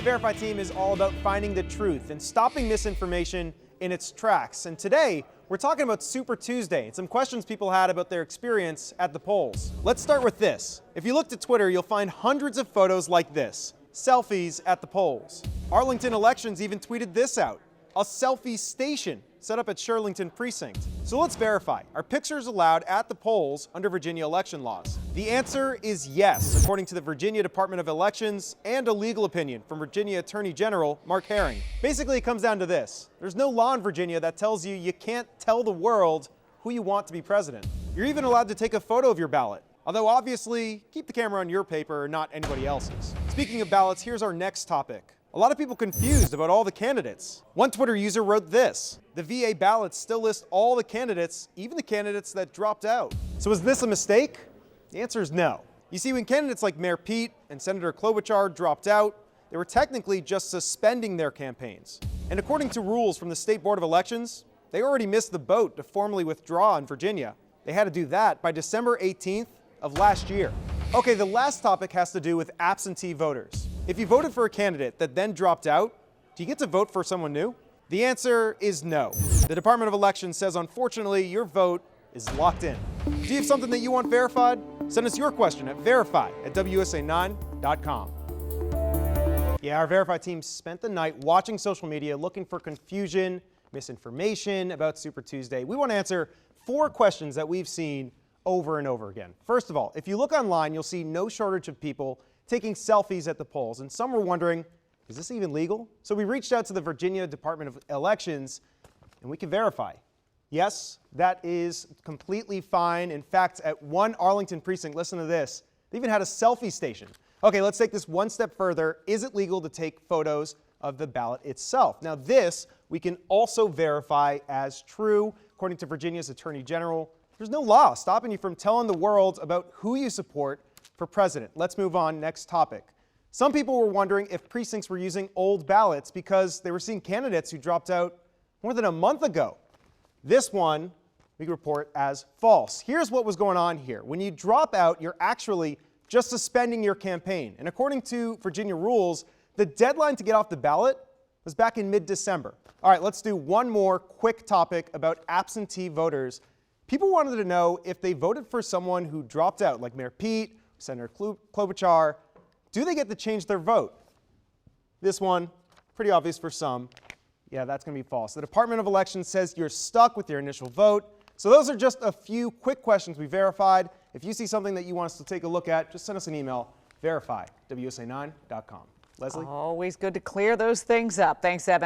The Verify team is all about finding the truth and stopping misinformation in its tracks. And today, we're talking about Super Tuesday and some questions people had about their experience at the polls. Let's start with this. If you looked at Twitter, you'll find hundreds of photos like this, selfies at the polls. Arlington Elections even tweeted this out, a selfie station set up at Shirlington Precinct. So let's verify. Are pictures allowed at the polls under Virginia election laws? The answer is yes, according to the Virginia Department of Elections and a legal opinion from Virginia Attorney General Mark Herring. Basically, it comes down to this. There's no law in Virginia that tells you you can't tell the world who you want to be president. You're even allowed to take a photo of your ballot. Although obviously, keep the camera on your paper, not anybody else's. Speaking of ballots, here's our next topic. A lot of people confused about all the candidates. One Twitter user wrote this: the VA ballots still list all the candidates, even the candidates that dropped out. So is this a mistake? The answer is no. You see, when candidates like Mayor Pete and Senator Klobuchar dropped out, they were technically just suspending their campaigns. And according to rules from the State Board of Elections, they already missed the boat to formally withdraw in Virginia. They had to do that by December 18th of last year. Okay, the last topic has to do with absentee voters. If you voted for a candidate that then dropped out, do you get to vote for someone new? The answer is no. The Department of Elections says, unfortunately, your vote is locked in. Do you have something that you want verified? Send us your question at verify@wsa9.com. Yeah, our Verify team spent the night watching social media looking for confusion, misinformation about Super Tuesday. We want to answer 4 questions that we've seen over and over again. First of all, if you look online, you'll see no shortage of people taking selfies at the polls, and some were wondering, is this even legal? So we reached out to the Virginia Department of Elections, and we can verify. Yes, that is completely fine. In fact, at one Arlington precinct, listen to this, they even had a selfie station. Okay, let's take this one step further. Is it legal to take photos of the ballot itself? Now this, we can also verify as true. According to Virginia's Attorney General, there's no law stopping you from telling the world about who you support for president. Let's move on. Next topic. Some people were wondering if precincts were using old ballots because they were seeing candidates who dropped out more than a month ago. This one we report as false. Here's what was going on here. When you drop out, you're actually just suspending your campaign. And according to Virginia rules, the deadline to get off the ballot was back in mid-December. All right, let's do one more quick topic about absentee voters. People wanted to know if they voted for someone who dropped out, like Mayor Pete, Senator Klobuchar, do they get to change their vote? This one, pretty obvious for some. Yeah, that's going to be false. The Department of Elections says you're stuck with your initial vote. So those are just a few quick questions we verified. If you see something that you want us to take a look at, just send us an email, verify@wsa9.com. Leslie? Always good to clear those things up. Thanks, Evan.